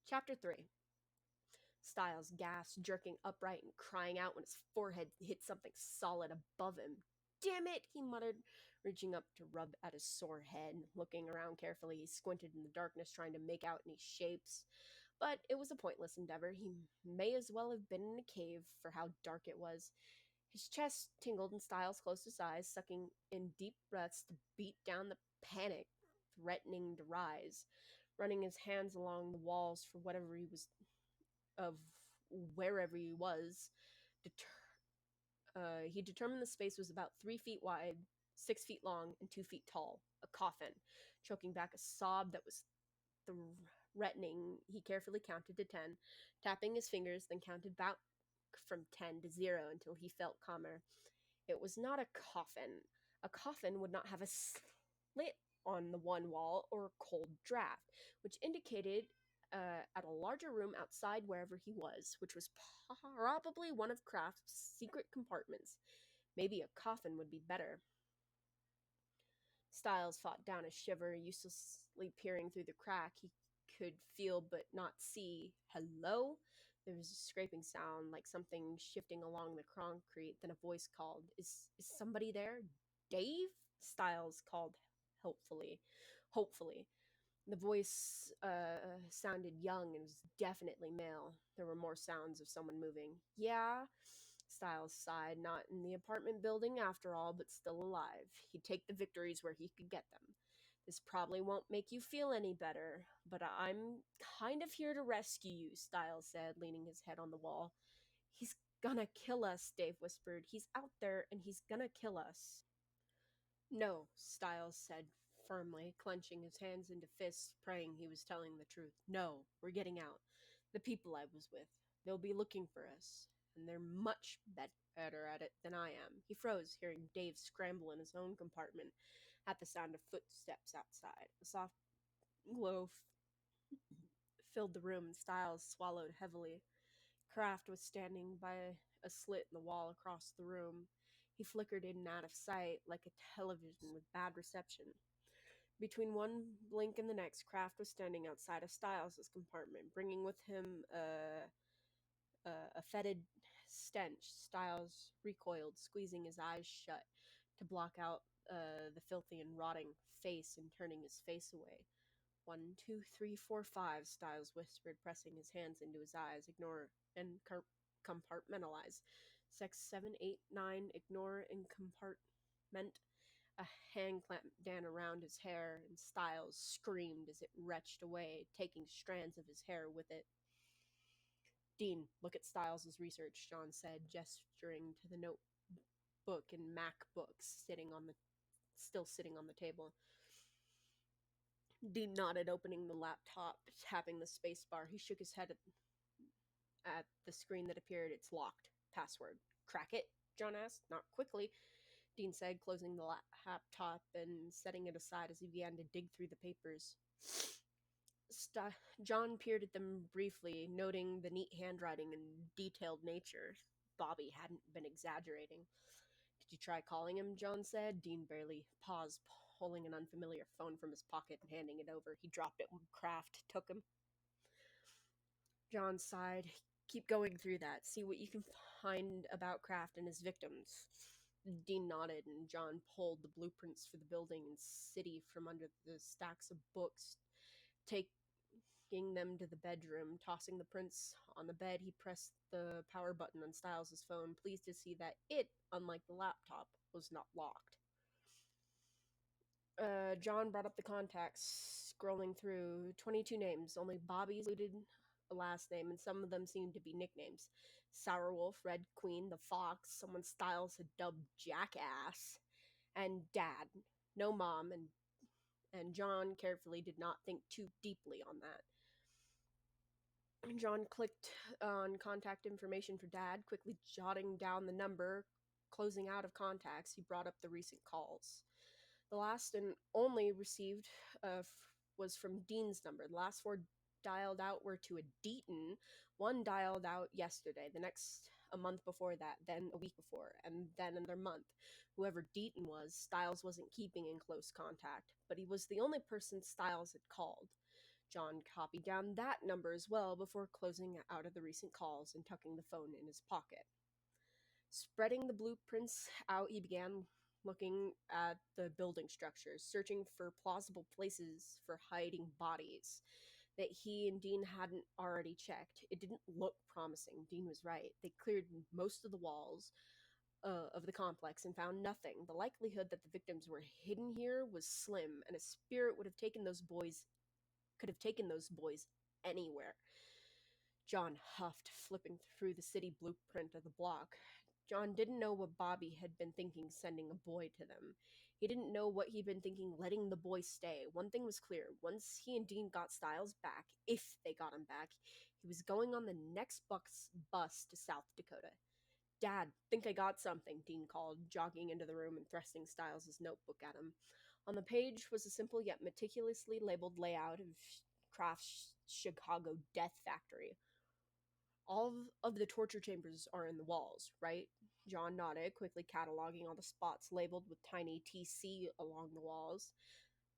Chapter 3. Styles gasped, jerking upright and crying out when his forehead hit something solid above him. "Damn it!" he muttered, reaching up to rub at his sore head. Looking around carefully, he squinted in the darkness, trying to make out any shapes. But it was a pointless endeavor. He may as well have been in a cave for how dark it was. His chest tingled and Styles closed his eyes, sucking in deep breaths to beat down the panic threatening to rise. Running his hands along the walls for whatever he was of wherever he was, he determined the space was about 3 feet wide, 6 feet long, and 2 feet tall. A coffin. Choking back a sob that was threatening, he carefully counted to 10, tapping his fingers, then counted back from 10 to 0 until he felt calmer. It was not a coffin. A coffin would not have a slit on the one wall or a cold draft, which indicated at a larger room outside wherever he was, which was probably one of Kraft's secret compartments. Maybe a coffin would be better. Styles fought down a shiver, uselessly peering through the crack. He could feel but not see. Hello? There was a scraping sound, like something shifting along the concrete. Then a voice called, Is somebody there? Dave? Styles called hopefully. The voice sounded young and was definitely male. There were more sounds of someone moving. Yeah, Styles sighed, not in the apartment building after all, but still alive. He'd take the victories where he could get them. This probably won't make you feel any better, but I'm kind of here to rescue you, Styles said, leaning his head on the wall. He's gonna kill us, Dave whispered. He's out there and he's gonna kill us. No, Styles said firmly, clenching his hands into fists, praying he was telling the truth. No, we're getting out. The people I was with, they'll be looking for us, and they're much better at it than I am. He froze, hearing Dave scramble in his own compartment at the sound of footsteps outside. A soft glow filled the room, and Styles swallowed heavily. Kraft was standing by a slit in the wall across the room. He flickered in and out of sight like a television with bad reception. Between one blink and the next, Kraft was standing outside of Styles' compartment, bringing with him a fetid stench. Styles recoiled, squeezing his eyes shut to block out the filthy and rotting face and turning his face away. 1, 2, 3, 4, 5, Styles whispered, pressing his hands into his eyes. Ignore and compartmentalize. 6, 7, 8, 9, ignore and compartment. A hand clamped down around his hair, and Styles screamed as it wrenched away, taking strands of his hair with it. Dean, look at Styles' research, John said, gesturing to the notebook and MacBooks still sitting on the table. Dean nodded, opening the laptop, tapping the spacebar. He shook his head at the screen that appeared. It's locked. Password. Crack it? John asked. Not quickly, Dean said, closing the laptop and setting it aside as he began to dig through the papers. John peered at them briefly, noting the neat handwriting and detailed nature. Bobby hadn't been exaggerating. Did you try calling him? John said. Dean barely paused, pulling an unfamiliar phone from his pocket and handing it over. He dropped it when Kraft took him. John sighed. Keep going through that. See what you can find about Kraft and his victims. Dean nodded, and John pulled the blueprints for the building and city from under the stacks of books, taking them to the bedroom. Tossing the prints on the bed, he pressed the power button on Styles' phone, pleased to see that it, unlike the laptop, was not locked. John brought up the contacts, scrolling through 22 names. Only Bobby's included a last name, and some of them seemed to be nicknames. Sourwolf, Red Queen, the Fox, someone Styles had dubbed Jackass, and Dad. No Mom, and John carefully did not think too deeply on that. John clicked on contact information for Dad, quickly jotting down the number. Closing out of contacts, he brought up the recent calls. The last and only received was from Dean's number. The last 4 dialed out were to a Deaton. 1 dialed out yesterday, the next a month before that, then a week before, and then another month. Whoever Deaton was, Styles wasn't keeping in close contact, but he was the only person Styles had called. John copied down that number as well before closing out of the recent calls and tucking the phone in his pocket. Spreading the blueprints out, he began looking at the building structures, searching for plausible places for hiding bodies that he and Dean hadn't already checked. It didn't look promising. Dean was right. They cleared most of the walls of the complex and found nothing. The likelihood that the victims were hidden here was slim, and a spirit could have taken those boys anywhere. John huffed, flipping through the city blueprint of the block. John didn't know what Bobby had been thinking sending a boy to them. He didn't know what he'd been thinking letting the boy stay. One thing was clear. Once he and Dean got Styles back, if they got him back, he was going on the next bus to South Dakota. "Dad, think I got something," Dean called, jogging into the room and thrusting Styles' notebook at him. On the page was a simple yet meticulously labeled layout of Kraft's Chicago Death Factory. "All of the torture chambers are in the walls, right?" John nodded, quickly cataloging all the spots labeled with tiny TC along the walls.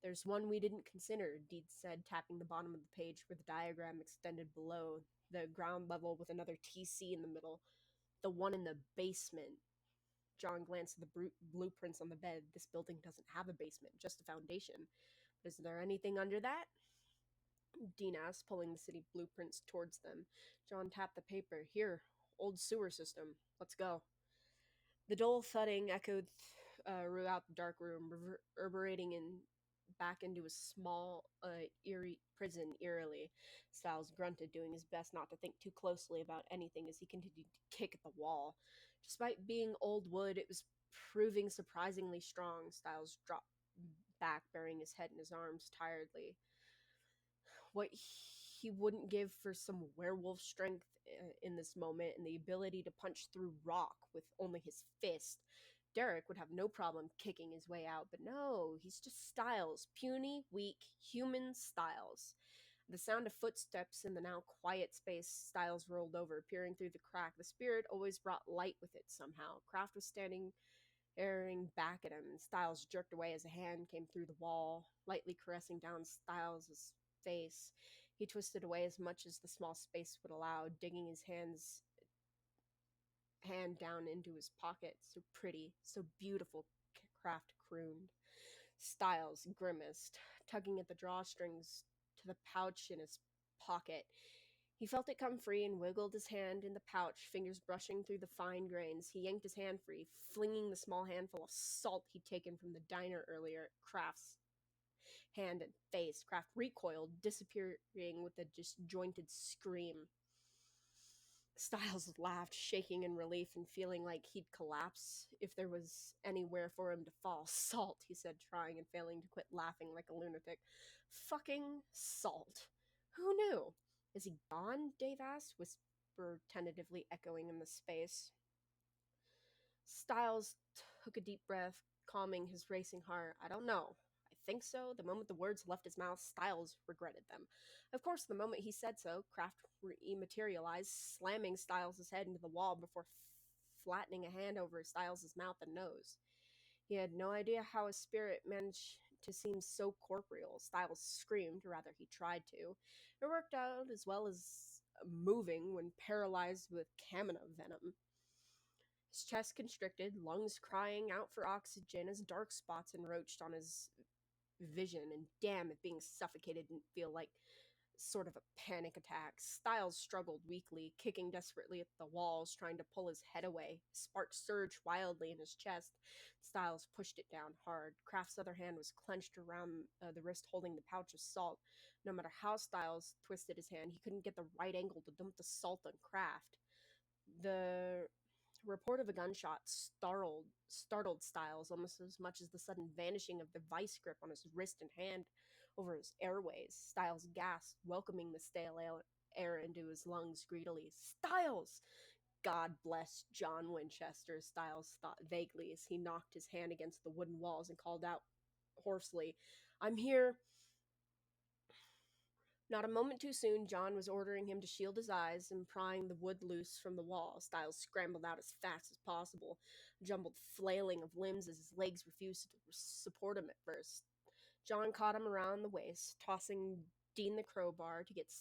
"There's one we didn't consider," Deed said, tapping the bottom of the page where the diagram extended below the ground level with another TC in the middle. "The one in the basement." John glanced at the blueprints on the bed. "This building doesn't have a basement, just a foundation. Is there anything under that?" Dean asked, pulling the city blueprints towards them. John tapped the paper. "Here, old sewer system. Let's go." The dull thudding echoed throughout the dark room, reverberating back into a small, eerie prison eerily. Styles grunted, doing his best not to think too closely about anything as he continued to kick at the wall. Despite being old wood, it was proving surprisingly strong. Styles dropped back, burying his head in his arms tiredly. What he wouldn't give for some werewolf strength in this moment and the ability to punch through rock with only his fist. Derek would have no problem kicking his way out, but no, he's just Styles. Puny, weak, human Styles. The sound of footsteps in the now quiet space, Styles rolled over, peering through the crack. The spirit always brought light with it somehow. Kraft was standing, staring back at him, and Styles jerked away as a hand came through the wall, lightly caressing down Styles' face. He twisted away as much as the small space would allow, digging his hand down into his pocket. "So pretty, so beautiful," Kraft crooned. Styles grimaced, tugging at the drawstrings to the pouch in his pocket. He felt it come free and wiggled his hand in the pouch, fingers brushing through the fine grains. He yanked his hand free, flinging the small handful of salt he'd taken from the diner earlier at Kraft's hand and face. Kraft recoiled, disappearing with a disjointed scream. Styles laughed, shaking in relief and feeling like he'd collapse if there was anywhere for him to fall. "Salt," he said, trying and failing to quit laughing like a lunatic. "Fucking salt. Who knew?" "Is he gone?" Dave asked, whisper tentatively echoing in the space. Styles took a deep breath, calming his racing heart. "I don't know. I think so." The moment the words left his mouth, Styles regretted them. Of course, the moment he said so, Kraft materialized, slamming Styles' head into the wall before flattening a hand over Styles' mouth and nose. He had no idea how a spirit managed to seem so corporeal. Styles screamed, or rather he tried to. It worked out as well as moving when paralyzed with Kamina venom. His chest constricted, lungs crying out for oxygen as dark spots encroached on his vision, and damn if being suffocated didn't feel like sort of a panic attack. Styles struggled weakly, kicking desperately at the walls, trying to pull his head away. Sparks surged wildly in his chest. Styles pushed it down hard. Kraft's other hand was clenched around the wrist holding the pouch of salt. No matter how Styles twisted his hand, he couldn't get the right angle to dump the salt on Kraft. The report of a gunshot startled Styles almost as much as the sudden vanishing of the vice grip on his wrist and hand over his airways. Styles gasped, welcoming the stale air into his lungs greedily. "Styles!" "God bless John Winchester," Styles thought vaguely as he knocked his hand against the wooden walls and called out hoarsely, "I'm here." Not a moment too soon, John was ordering him to shield his eyes and prying the wood loose from the wall. Styles scrambled out as fast as possible, a jumbled flailing of limbs as his legs refused to support him at first. John caught him around the waist, tossing Dean the crowbar to get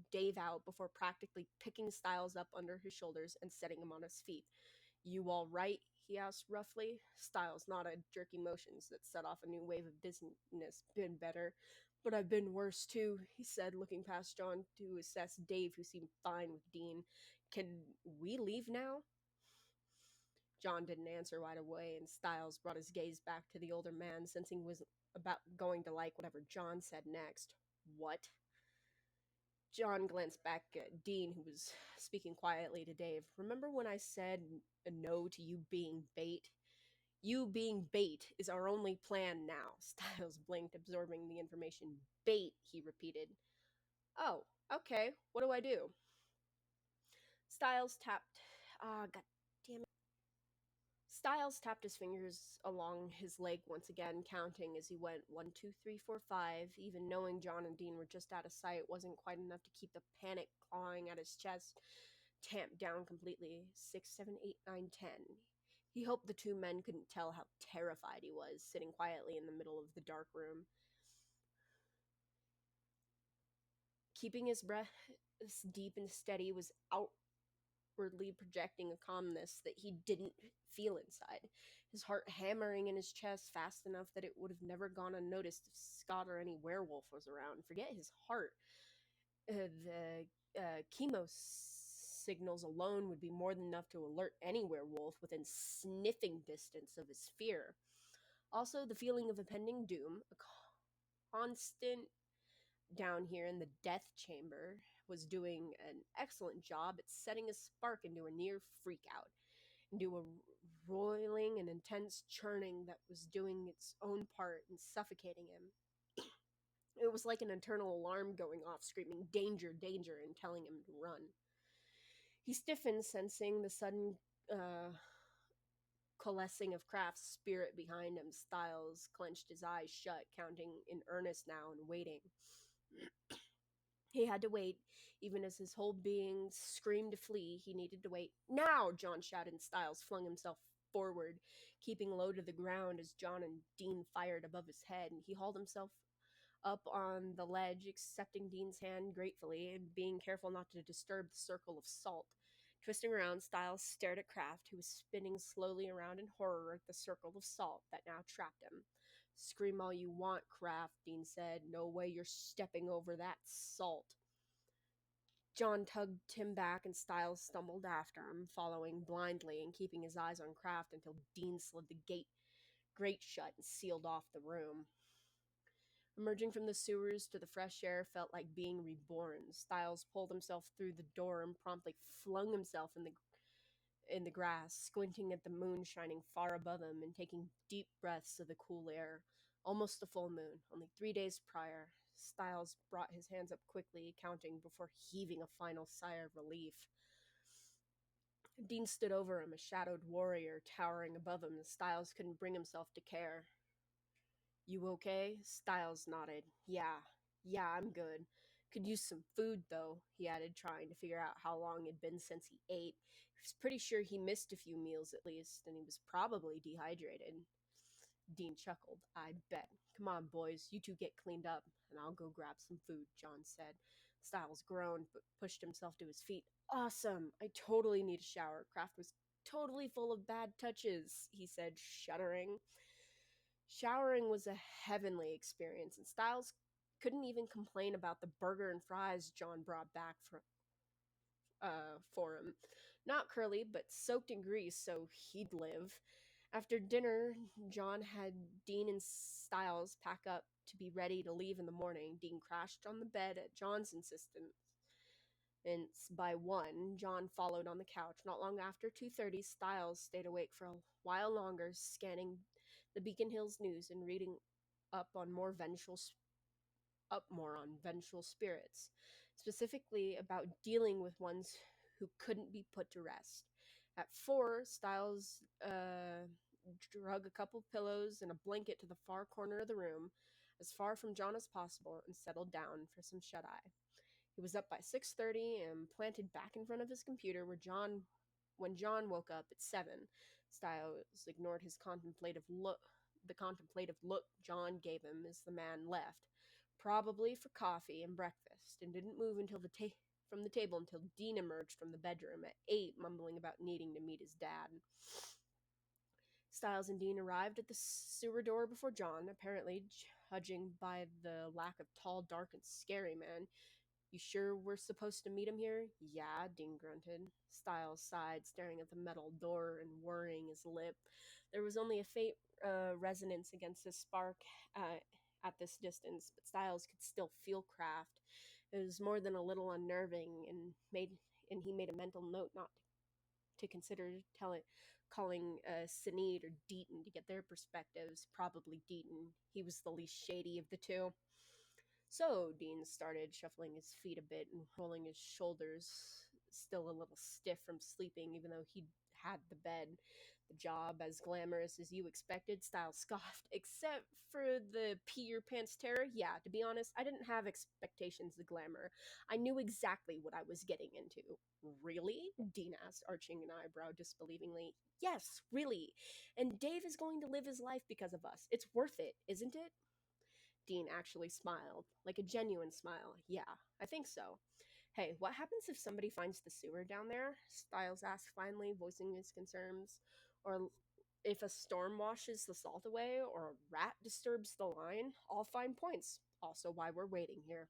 Dave out before practically picking Styles up under his shoulders and setting him on his feet. You all right? He asked roughly. Styles nodded, jerky motions that set off a new wave of dizziness. Been better. But I've been worse too, he said, looking past John to assess Dave, who seemed fine with Dean. Can we leave now? John didn't answer right away, and Styles brought his gaze back to the older man, sensing he was about going to like whatever John said next. What? John glanced back at Dean, who was speaking quietly to Dave. Remember when I said no to you being bait? You being bait is our only plan now. Styles blinked, absorbing the information. Bait, he repeated. Oh, okay. What do I do? Styles tapped. God damn it. Styles tapped his fingers along his leg once again, counting as he went 1, 2, 3, 4, 5. Even knowing John and Dean were just out of sight wasn't quite enough to keep the panic clawing at his chest tamped down completely. 6, 7, 8, 9, 10. He hoped the two men couldn't tell how terrified he was, sitting quietly in the middle of the dark room. Keeping his breath deep and steady was outwardly projecting a calmness that he didn't feel inside. His heart hammering in his chest fast enough that it would have never gone unnoticed if Scott or any werewolf was around. Forget his heart. The chemo signals alone would be more than enough to alert any werewolf within sniffing distance of his fear. Also, the feeling of impending doom, a constant down here in the death chamber, was doing an excellent job at setting a spark into a near freakout, into a roiling and intense churning that was doing its own part in suffocating him. It was like an internal alarm going off, screaming, "Danger, danger," and telling him to run. He stiffened, sensing the sudden coalescing of Kraft's spirit behind him. Styles clenched his eyes shut, counting in earnest now and waiting. He had to wait, even as his whole being screamed to flee. He needed to wait. Now! John shouted, and Styles flung himself forward, keeping low to the ground as John and Dean fired above his head. He hauled himself up on the ledge, accepting Dean's hand gratefully and being careful not to disturb the circle of salt. Twisting around, Styles stared at Kraft, who was spinning slowly around in horror at the circle of salt that now trapped him. "Scream all you want, Kraft," Dean said. "No way you're stepping over that salt." John tugged him back and Styles stumbled after him, following blindly and keeping his eyes on Kraft until Dean slid the grate shut and sealed off the room. Emerging from the sewers to the fresh air felt like being reborn. Styles pulled himself through the door and promptly flung himself in the grass, squinting at the moon shining far above him and taking deep breaths of the cool air. Almost a full moon, only 3 days prior. Styles brought his hands up quickly, counting before heaving a final sigh of relief. Dean stood over him, a shadowed warrior towering above him, and Styles couldn't bring himself to care. "You okay?" Styles nodded. Yeah, I'm good. Could use some food, though," he added, trying to figure out how long it had been since he ate. He was pretty sure he missed a few meals at least, and he was probably dehydrated. Dean chuckled. "I bet. Come on, boys, you two get cleaned up, and I'll go grab some food," John said. Styles groaned, but pushed himself to his feet. "Awesome! I totally need a shower." Kraft was totally full of bad touches, he said, shuddering. Showering was a heavenly experience, and Styles couldn't even complain about the burger and fries John brought back for him. Not curly, but soaked in grease, so he'd live. After dinner, John had Dean and Styles pack up to be ready to leave in the morning. Dean crashed on the bed at John's insistence. And by 1, John followed on the couch. Not long after 2:30, Styles stayed awake for a while longer, scanning the Beacon Hills news and reading up on more vengeful spirits, specifically about dealing with ones who couldn't be put to rest. At 4, Styles drug a couple pillows and a blanket to the far corner of the room, as far from John as possible, and settled down for some shut-eye. He was up by 6:30 and planted back in front of his computer when John woke up at 7. Styles ignored the contemplative look John gave him as the man left, probably for coffee and breakfast, and didn't move from the table until Dean emerged from the bedroom at 8, mumbling about needing to meet his dad. Styles and Dean arrived at the sewer door before John, apparently judging by the lack of tall, dark, and scary man. You sure we're supposed to meet him here? Yeah, Dean grunted. Styles sighed, staring at the metal door and worrying his lip. There was only a faint resonance against the spark uh, at this distance, but Styles could still feel craft. It was more than a little unnerving, and he made a mental note not to consider calling Sinead or Deaton to get their perspectives. Probably Deaton. He was the least shady of the two. So, Dean started, shuffling his feet a bit and rolling his shoulders, still a little stiff from sleeping, even though he'd had the bed. The job, as glamorous as you expected, Styles scoffed. Except for the pee your pants terror, yeah, to be honest, I didn't have expectations of glamour. I knew exactly what I was getting into. Really? Dean asked, arching an eyebrow disbelievingly. Yes, really. And Dave is going to live his life because of us. It's worth it, isn't it? Dean actually smiled, like a genuine smile. Yeah, I think so. Hey, what happens if somebody finds the sewer down there? Styles asked finally, voicing his concerns. Or if a storm washes the salt away, or a rat disturbs the line? All fine points. Also, why we're waiting here.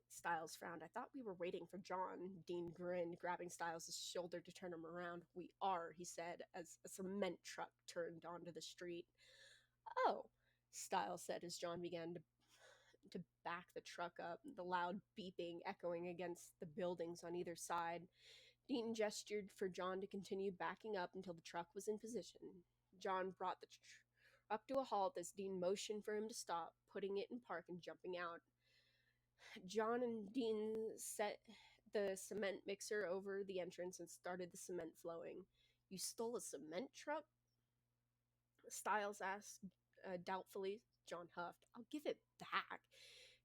Styles frowned. I thought we were waiting for John. Dean grinned, grabbing Styles' shoulder to turn him around. We are, he said, as a cement truck turned onto the street. Oh, Styles said as John began to back the truck up, the loud beeping echoing against the buildings on either side. Dean gestured for John to continue backing up until the truck was in position. John brought the truck to a halt as Dean motioned for him to stop, putting it in park and jumping out. John and Dean set the cement mixer over the entrance and started the cement flowing. You stole a cement truck? Styles asked doubtfully. John huffed. I'll give it back.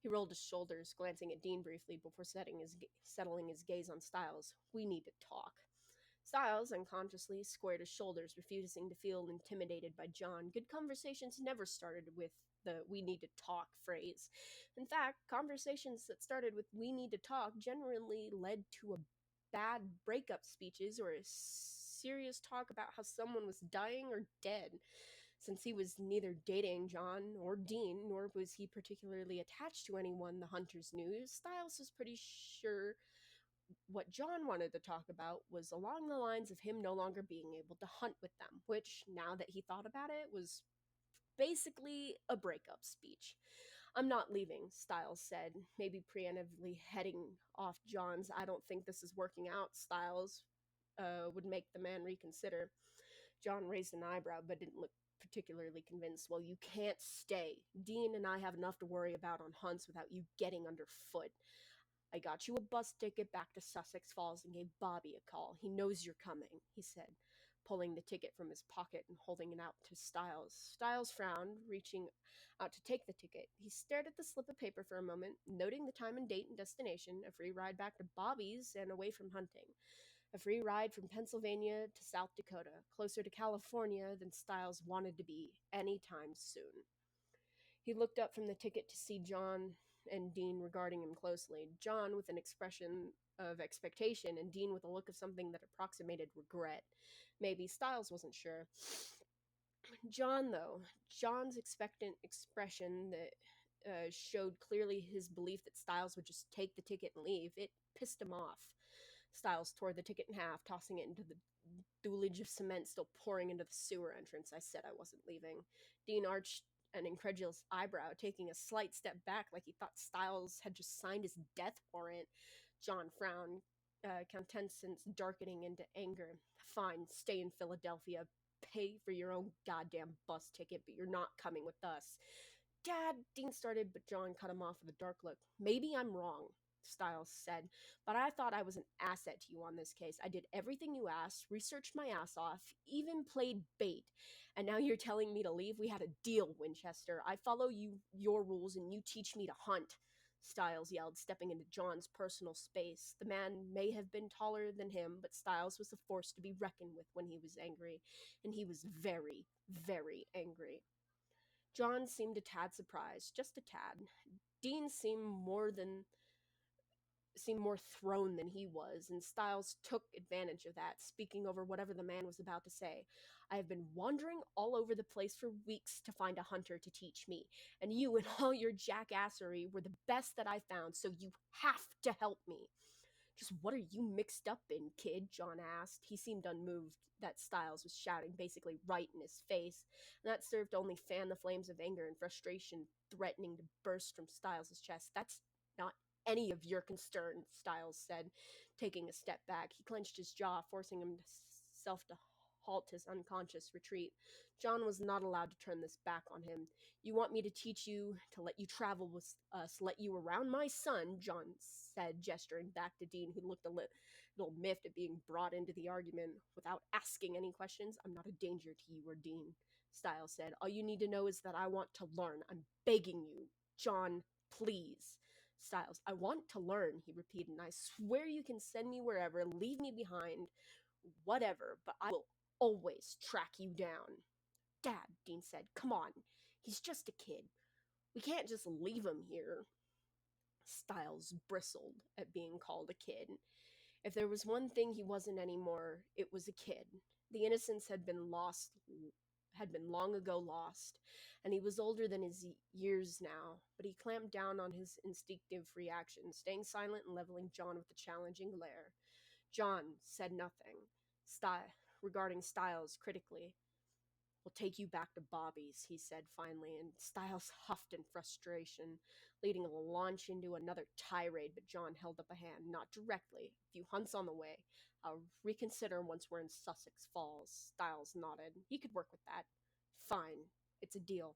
He rolled his shoulders, glancing at Dean briefly before settling his gaze on Styles. We need to talk. Styles unconsciously squared his shoulders, refusing to feel intimidated by John. Good conversations never started with the we need to talk phrase. In fact, conversations that started with we need to talk generally led to a bad breakup speeches or a serious talk about how someone was dying or dead. Since he was neither dating John or Dean, nor was he particularly attached to anyone the hunters knew, Styles was pretty sure what John wanted to talk about was along the lines of him no longer being able to hunt with them, which, now that he thought about it, was basically a breakup speech. I'm not leaving, Styles said, maybe preemptively heading off John's I don't think this is working out Styles would make the man reconsider. John raised an eyebrow but didn't look particularly convinced. Well, you can't stay. Dean and I have enough to worry about on hunts without you getting underfoot. I got you a bus ticket back to Sussex Falls and gave Bobby a call. He knows you're coming, he said, pulling the ticket from his pocket and holding it out to Styles. Styles frowned, reaching out to take the ticket. He stared at the slip of paper for a moment, noting the time and date and destination, a free ride back to Bobby's and away from hunting. A free ride from Pennsylvania to South Dakota, closer to California than Styles wanted to be anytime soon. He looked up from the ticket to see John and Dean regarding him closely. John with an expression of expectation, and Dean with a look of something that approximated regret. Maybe Styles wasn't sure. John, though, John's expectant expression that showed clearly his belief that Styles would just take the ticket and leave. It pissed him off. Styles tore the ticket in half, tossing it into the deluge of cement still pouring into the sewer entrance. I said I wasn't leaving. Dean arched an incredulous eyebrow, taking a slight step back like he thought Styles had just signed his death warrant. John frowned, countenance darkening into anger. Fine, stay in Philadelphia. Pay for your own goddamn bus ticket, but you're not coming with us. Dad, Dean started, but John cut him off with a dark look. Maybe I'm wrong, Styles said, but I thought I was an asset to you on this case. I did everything you asked, researched my ass off, even played bait. And now you're telling me to leave? We had a deal, Winchester. I follow your rules and you teach me to hunt, Styles yelled, stepping into John's personal space. The man may have been taller than him, but Styles was a force to be reckoned with when he was angry. And he was very, very angry. John seemed a tad surprised, just a tad. Dean seemed more thrown than he was, and Styles took advantage of that, speaking over whatever the man was about to say. I have been wandering all over the place for weeks to find a hunter to teach me, and you and all your jackassery were the best that I found, so you have to help me. Just what are you mixed up in, kid? John asked. He seemed unmoved that Styles was shouting basically right in his face, and that served to only fan the flames of anger and frustration threatening to burst from Styles' chest. That's not any of your concern, Styles said, taking a step back. He clenched his jaw, forcing himself to halt his unconscious retreat. John was not allowed to turn this back on him. You want me to teach you, to let you travel with us, let you around my son, John said, gesturing back to Dean, who looked a little miffed at being brought into the argument without asking any questions. I'm not a danger to you or Dean, Styles said. All you need to know is that I want to learn. I'm begging you. John, please. Styles, I want to learn, he repeated, and I swear you can send me wherever, leave me behind, whatever, but I will always track you down. Dad, Dean said, come on. He's just a kid. We can't just leave him here. Styles bristled at being called a kid. If there was one thing he wasn't anymore, it was a kid. The innocence had been long ago lost, and he was older than his years now, but he clamped down on his instinctive reaction, staying silent and leveling John with a challenging glare. John said nothing, regarding Styles critically. We'll take you back to Bobby's, he said finally, and Styles huffed in frustration, leading a launch into another tirade, but John held up a hand. Not directly. A few hunts on the way. I'll reconsider once we're in Sussex Falls. Styles nodded. He could work with that. Fine. It's a deal.